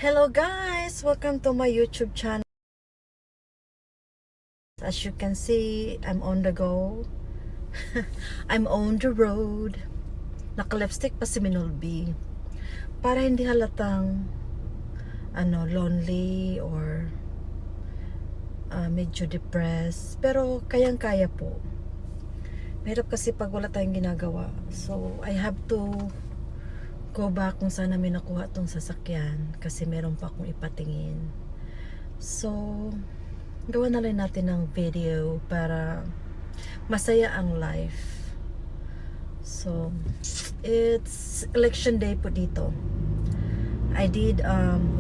Hello guys! Welcome to my YouTube channel. As you can see, I'm on the go. I'm on the road. Naka-lipstick pa si Minol B. Para hindi halatang lonely or medyo depressed. Pero kayang-kaya po. Mahirap kasi pag wala tayong ginagawa. So, I have to go back kung saan namin nakuha tong sasakyan kasi meron pa akong ipatingin. So, gawa na lang natin ng video para masaya ang life. So, it's election day po dito. I did alam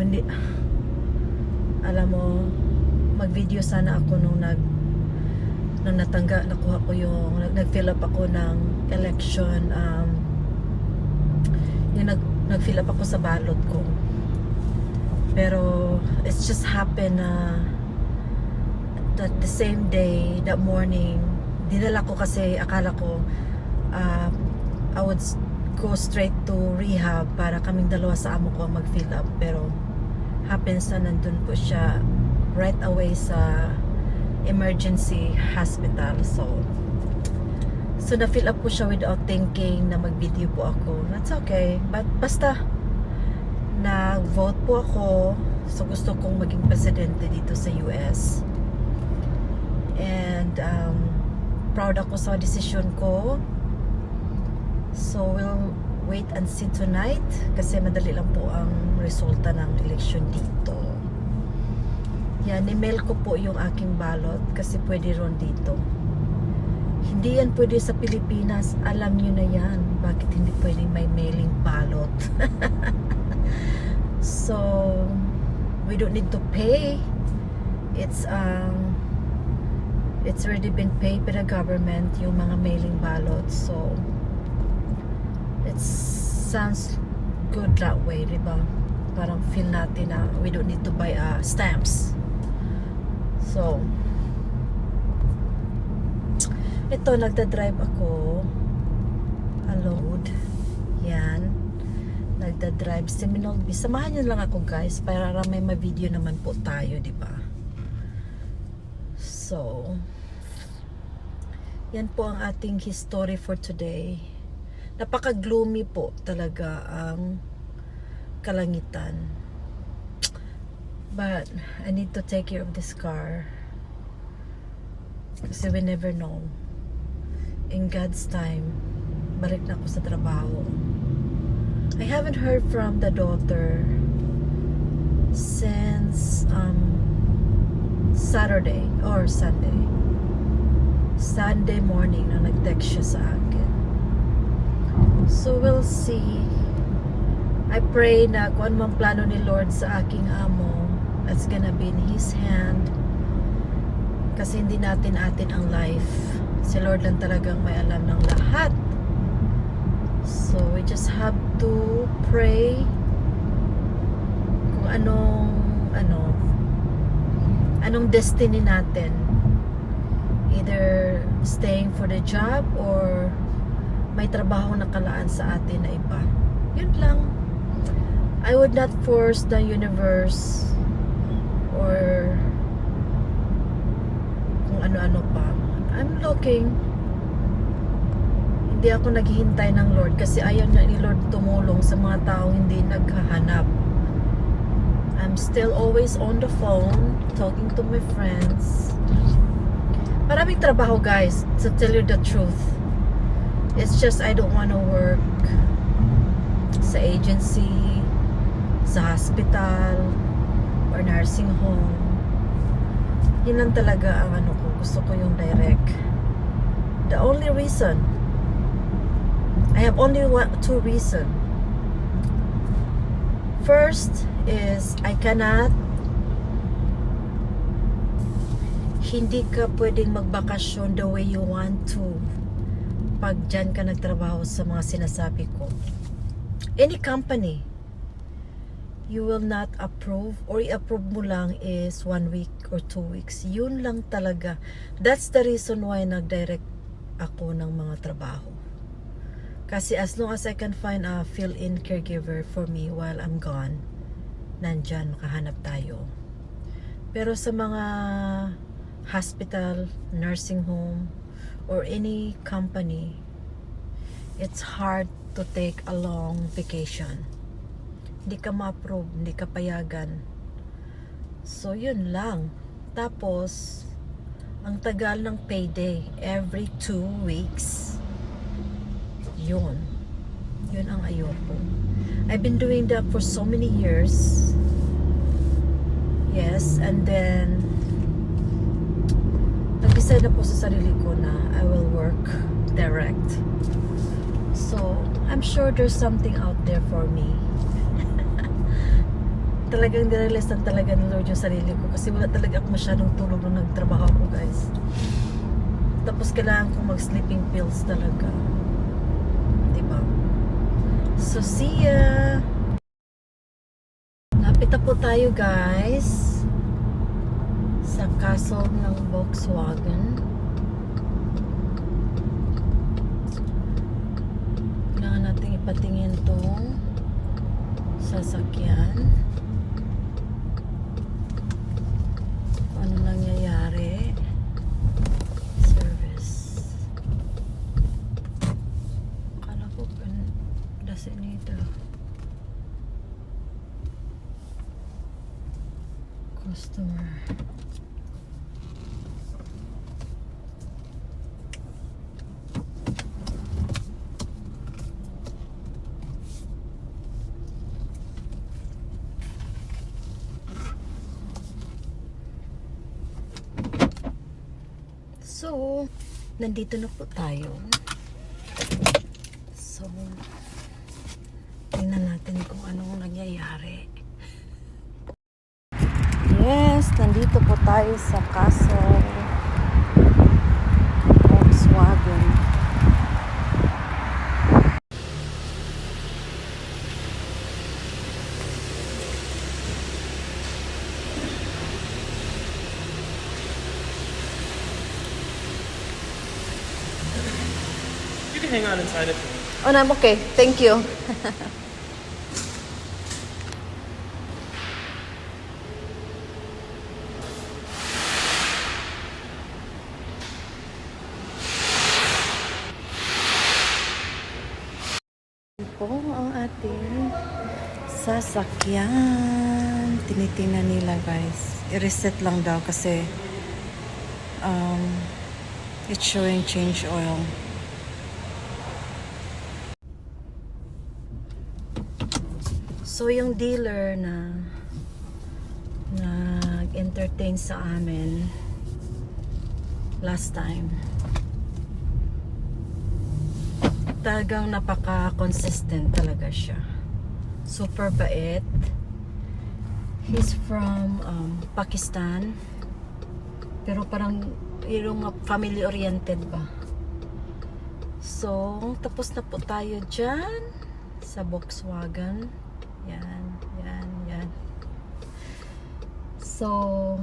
mo, mag-video sana ako nung nakuha ko yung nag-fill up ako ng election yung nag-fill up ako sa balot ko. Pero it's just happened that the same day, that morning, dinala ko kasi akala ko I would go straight to rehab para kaming dalawa sa amo ko mag-fill up. Pero happens na nandun po siya right away sa emergency hospital. So na-fill up ko siya without thinking na mag-video po ako. That's okay. But basta nag-vote po ako. So gusto kong maging presidente dito sa US. And proud ako sa decision ko. So we'll wait and see tonight. Kasi madali lang po ang resulta ng election dito. Yan, email ko po yung aking ballot kasi pwede ron dito. Hindi yan pwede sa Pilipinas. Alam nyo na yan. Bakit hindi pwedeng may mailing ballot? So, we don't need to pay. It's already been paid by the government, yung mga mailing ballots. So, it sounds good that way, diba? Parang feel natin na we don't need to buy stamps. So, ito, nagda-drive ako alone. Yan. Nagda-drive si Minol B. Samahan nyo lang ako guys para may ma-video naman po tayo, diba? So, yan po ang ating history for today. Napaka-gloomy po talaga ang kalangitan. But I need to take care of this car. Kasi we never know. In God's time, balik na ako sa trabaho. I haven't heard from the daughter since Saturday or Sunday. Sunday morning na nag-text siya sa akin. So we'll see. I pray na kung anong plano ni Lord sa aking amo, that's gonna be in His hand. Kasi hindi natin ang life. Si Lord lang talagang may alam ng lahat. So we just have to pray kung anong destiny natin. Either staying for the job or may trabaho na kalaan sa atin na iba. Yun lang. I would not force the universe or kung ano-ano pa. I'm looking. Hindi ako naghihintay ng Lord kasi ayaw na ni Lord tumulong sa mga taong hindi naghahanap. I'm still always on the phone talking to my friends. Maraming trabaho guys, to tell you the truth. It's just I don't want to work sa agency, sa hospital, or nursing home. Yun lang talaga ang ko. Gusto ko yung direct. The only reason, I have only two reasons. First is I cannot, hindi ka pwedeng magbakasyon the way you want to pag dyan ka nagtrabaho sa mga sinasabi ko. Any company, you will not approve or i-approve mo lang is 1 week or 2 weeks. Yun lang talaga. That's the reason why nag-direct ako ng mga trabaho. Kasi as long as I can find a fill-in caregiver for me while I'm gone, nandyan, makahanap tayo. Pero sa mga hospital, nursing home, or any company, it's hard to take a long vacation. Hindi ka ma-approve, hindi ka payagan. So, yun lang. Tapos, ang tagal ng payday, every 2 weeks. Yun. Yun ang ayoko. I've been doing that for so many years. Yes, and then nag-decide na po sa sarili ko na I will work direct. So, I'm sure there's something out there for me. Talagang nirealize na talaga ng Lord yung sarili ko kasi wala talaga ako masyadong tulog nung nagtrabaho ko, guys. Tapos kailangan ko mag-sleeping pills talaga. Diba? So, see ya! Lapit na po tayo, guys, sa castle ng Volkswagen. Kailangan natin ipatingin tong sasakyan. Ano nangyayari? Service. Akala ko does it need customer. So, nandito na po tayo. So, tingnan natin kung anong nangyayari. Yes, nandito po tayo sa castle Volkswagen. You can hang out inside if you want. Oh, I'm okay. Thank you. Po ang ating sasakyan. Tinitingnan nila, guys. I-reset lang daw kasi it's showing change oil. So yung dealer na nag-entertain sa amin last time, talagang napaka-consistent talaga siya. Super bait. He's from Pakistan. Pero parang yung family-oriented ba. So, tapos na po tayo dyan sa Volkswagen. Yan, yan, yan. So,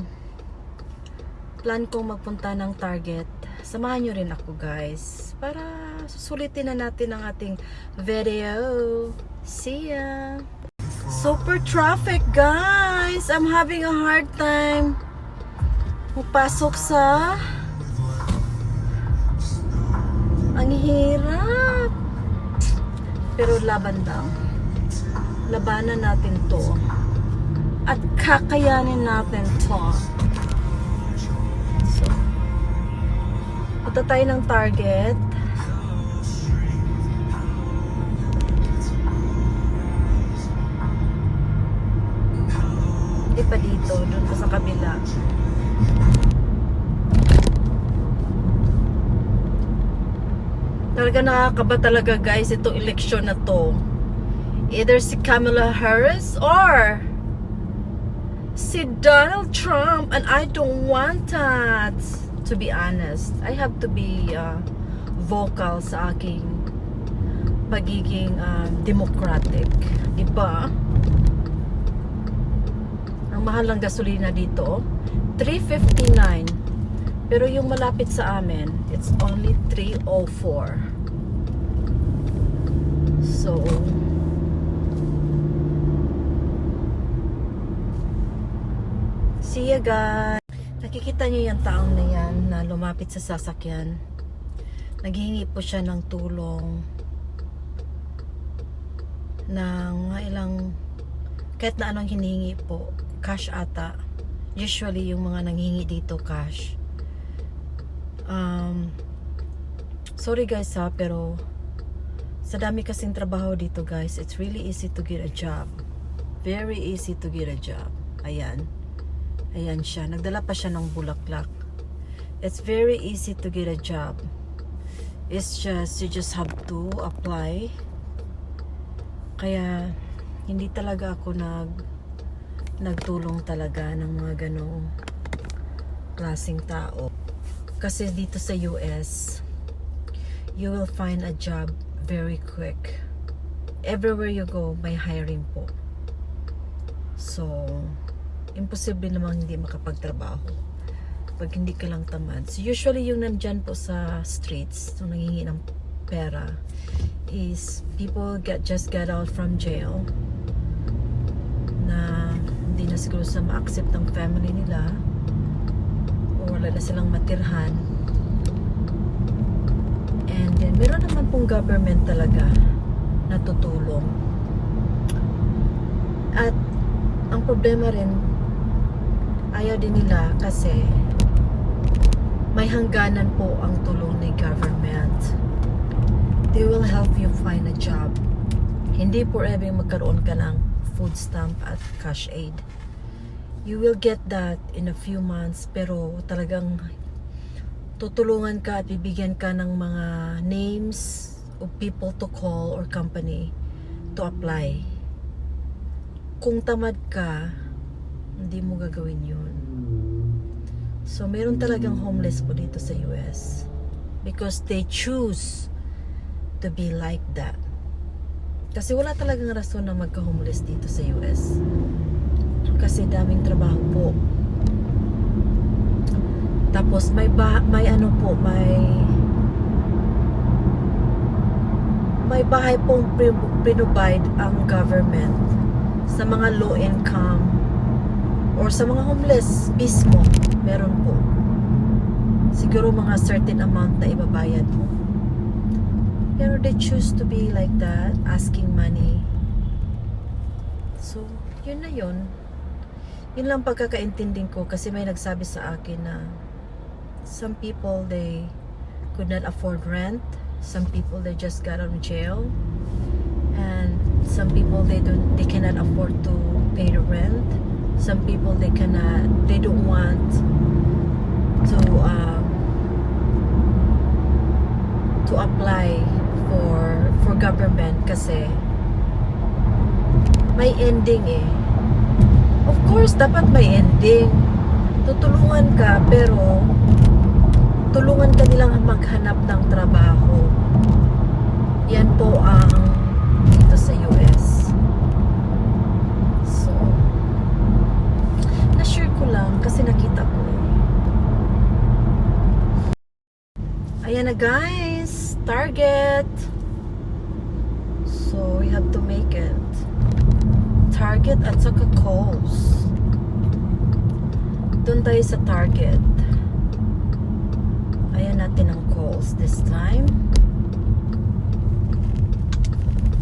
plan kong magpunta ng Target. Samahan nyo rin ako, guys, para susulitin na natin ang ating video. See ya! Super traffic, guys! I'm having a hard time mapasok sa... Ang hirap! Pero laban lang. Labanan natin to. At kakayanin natin to. So, punta tayo ng Target. Hindi pa dito, doon pa sa kabila. Talaga nakakaba talaga, guys, itong eleksyon na to. Either si Kamala Harris or si Donald Trump, and I don't want that. To be honest, I have to be vocal sa aking pagiging democratic, diba? Ang mahal ng gasolina dito, $3.59. Pero yung malapit sa amin, it's only $3.04. So, See ya guys. Nakikita niyo yung taong na yan na lumapit sa sasakyan. Naghihingi po siya ng tulong ng mga ilang, kahit na anong hinihingi po, cash ata. Usually yung mga nanghihingi dito cash. Sorry guys ha, pero sa dami kasing trabaho dito guys, it's really easy to get a job. Very easy to get a job. Ayan. Ayan siya. Nagdala pa siya ng bulaklak. It's very easy to get a job. It's just, you just have to apply. Kaya, hindi talaga ako nagtulong talaga ng mga ganong klaseng tao. Kasi dito sa US, you will find a job very quick. Everywhere you go, may hiring po. So, imposible namang hindi makapagtrabaho pag hindi ka lang tamad. So, usually yung nandyan po sa streets, so nangingi ng pera, is people just got out from jail na hindi na siguro sa ma-accept ng family nila o wala na silang matirhan. And then, meron naman pong government talaga na tutulong. At ang problema rin, ayaw din nila kasi may hangganan po ang tulong ng government. They will help you find a job. Hindi forever magkaroon ka ng food stamp at cash aid. You will get that in a few months, pero talagang tutulungan ka at bibigyan ka ng mga names of people to call or company to apply. Kung tamad ka, hindi mo gagawin yun. So, meron talagang homeless po dito sa US. Because they choose to be like that. Kasi wala talagang rason na magka-homeless dito sa US. Kasi daming trabaho po. Tapos, may bahay pong provide ang government sa mga low income or sa mga homeless mismo. Meron po siguro mga certain amount na ibabayad mo, pero they choose to be like that, asking money. So yun na yun lang pagkakaintinding ko. Kasi may nagsabi sa akin na some people, they could not afford rent. Some people, they just got out of jail. And some people, they cannot afford to pay the rent. Some people, they don't want to apply for government kasi may ending eh. Of course, dapat may ending. Tutulungan ka, pero tulungan ka nilang maghanap ng trabaho. Yan po ang dito sa US. So, na-share ko lang kasi nakita ko eh. Ayan na guys, Target. So, we have to make it. Target at saka Kohl's. Doon tayo sa Target. Ayan natin ang Kohl's this time.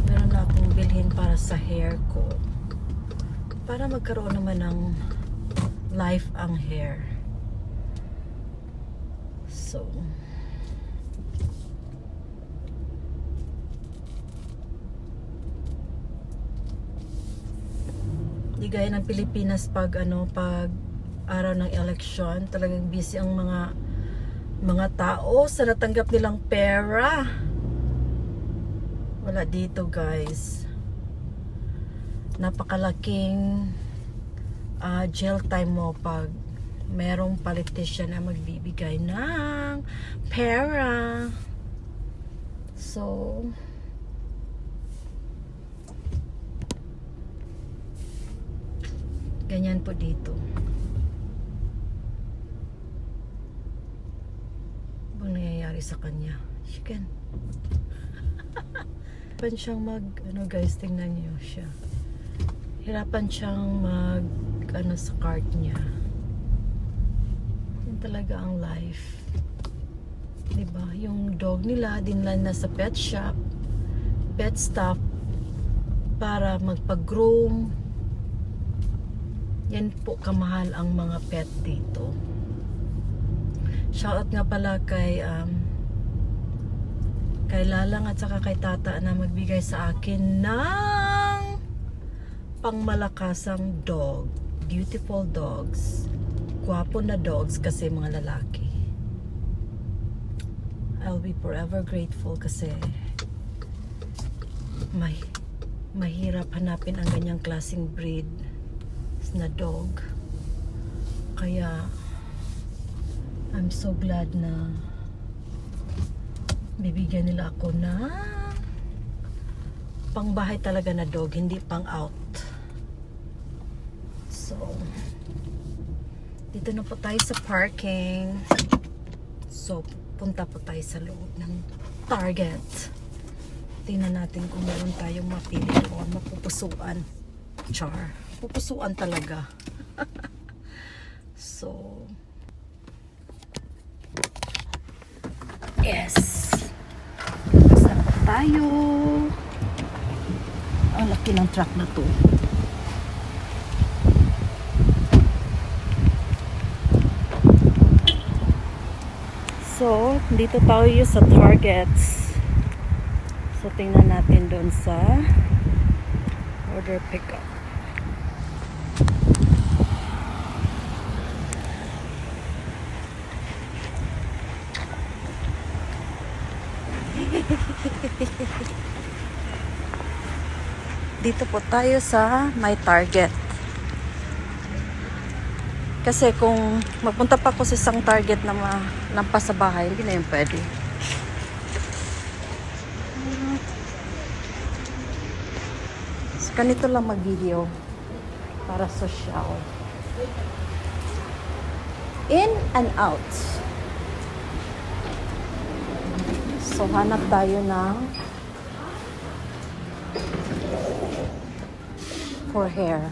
Meron na akong bilhin para sa hair ko. Para magkaroon naman ng life ang hair. So, di gaya ng Pilipinas pag araw ng election, talagang busy ang mga tao sa natanggap nilang pera. Wala dito guys. Napakalaking jail time mo pag merong politician na magbibigay ng pera. So, ganyan po dito. Ano nangyayari sa kanya? Chicken. Hirapan siyang guys, tingnan niyo siya. Hirapan siyang sa cart niya. Ganun talaga ang life. Diba? Yung dog nila, dinala na sa pet shop, pet stop, para magpag-groom. Yan po kamahal ang mga pet dito. Shoutout nga pala kay Lalang at saka kay Tata na magbigay sa akin ng pangmalakasang dog. Beautiful dogs. Gwapo na dogs kasi mga lalaki. I'll be forever grateful kasi mahirap hanapin ang ganyang klaseng breed na dog. Kaya I'm so glad na bibigyan nila ako na pangbahay talaga na dog, hindi pang out. So dito na po tayo sa parking. So punta po tayo sa loob ng Target. Tingnan natin kung meron tayong mapili doon, mapupusuan. Char, pupusuan talaga. So yes, basta po tayo. Ang laki ng truck na to. So dito tayo sa Target. So tingnan natin doon sa order pickup. Dito po tayo sa my Target. Kasi kung magpunta pa ako sa isang Target na lampas sa bahay, hindi na yun pwede. So, ganito lang mag-video para social. In and out. So, hanap tayo ng for hair.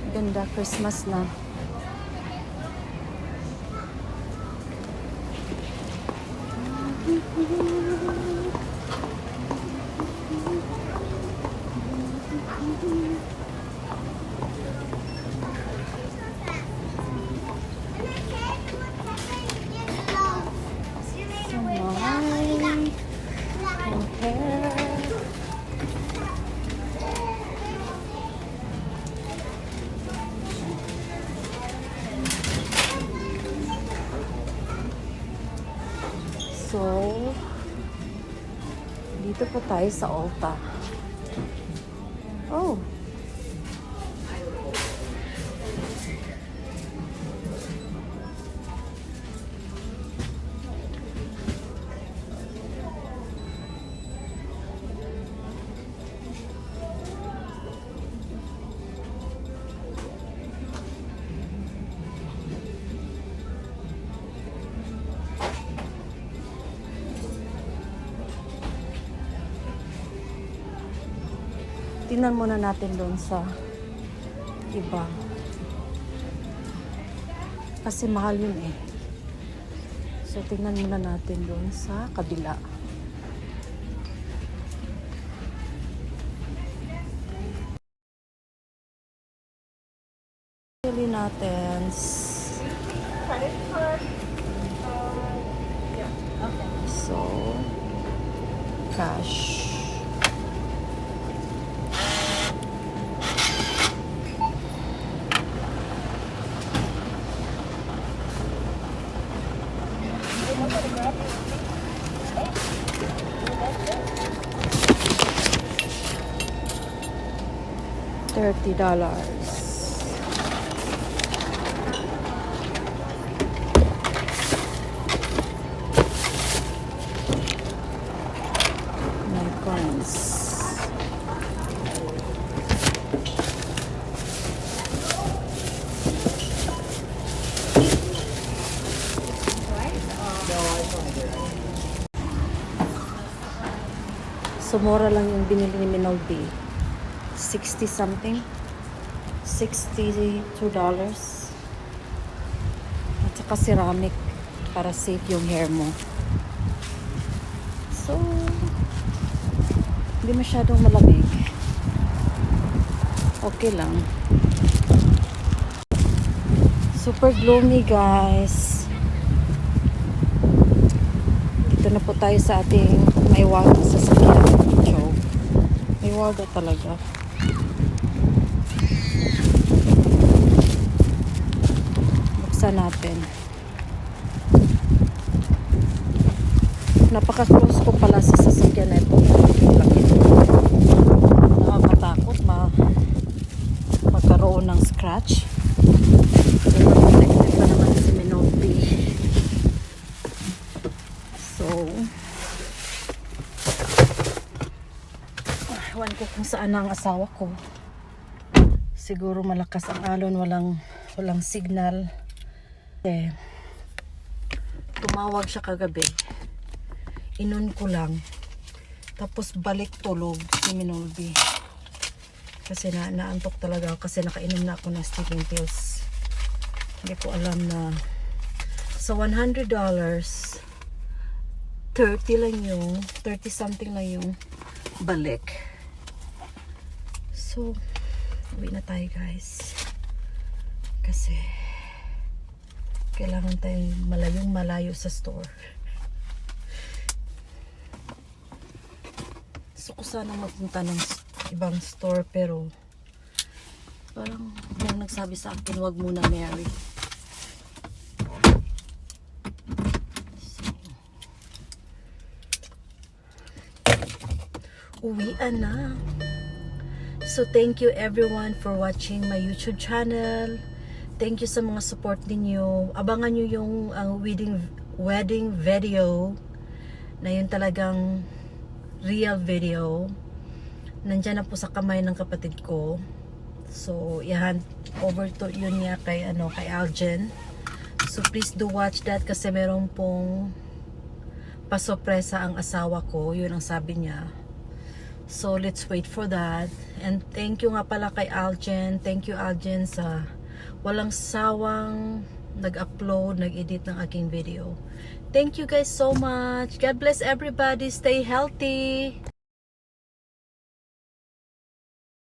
Ganda, Christmas na. So, dito po tayo sa Ulta. Oh. Tingnan muna natin doon sa iba. Kasi mahal yun eh. So, tingnan muna natin doon sa kabila. Pili natin. So, cash. $30. My coins. So, mura lang yung binili ni Minolby. 60 something. $62. At saka ceramic para safe yung hair mo. So, hindi masyadong malamig. Okay lang. Super gloomy, guys. Dito na po tayo sa ating may water sa sakyan. So, may water talaga. Buksan natin. Napaka-close ko pala sa sasakyan na ito. Nakakatakot magkaroon ng scratch. Pero protected pa naman si Minolby. So, ewan ko kung saan ang asawa ko. Siguro malakas ang alon, walang signal. Tumawag siya kagabi. Inon ko lang. Tapos balik tulog si Minolby. Kasi naantok talaga ako kasi nakainom na ako ng sleeping pills. Hindi ko alam na sa $100, 30 something lang yung balik. So, uwi na tayo, guys. Kasi kailangan tayong malayo sa store. Gusto ko sana magpunta ng ibang store pero parang may nagsabi sa akin wag muna, Mary. Uwian na. So thank you everyone for watching my YouTube channel. Thank you sa mga support ninyo. Abangan nyo yung wedding video na yun talagang real video. Nandyan na po sa kamay ng kapatid ko. So, i-hand over to yun niya kay Aljen. So, please do watch that kasi meron pong pasorpresa ang asawa ko. Yun ang sabi niya. So, let's wait for that. And thank you nga pala kay Aljen. Thank you, Aljen, sa walang sawang nag-upload, nag-edit ng aking video. Thank you guys so much. God bless everybody. Stay healthy.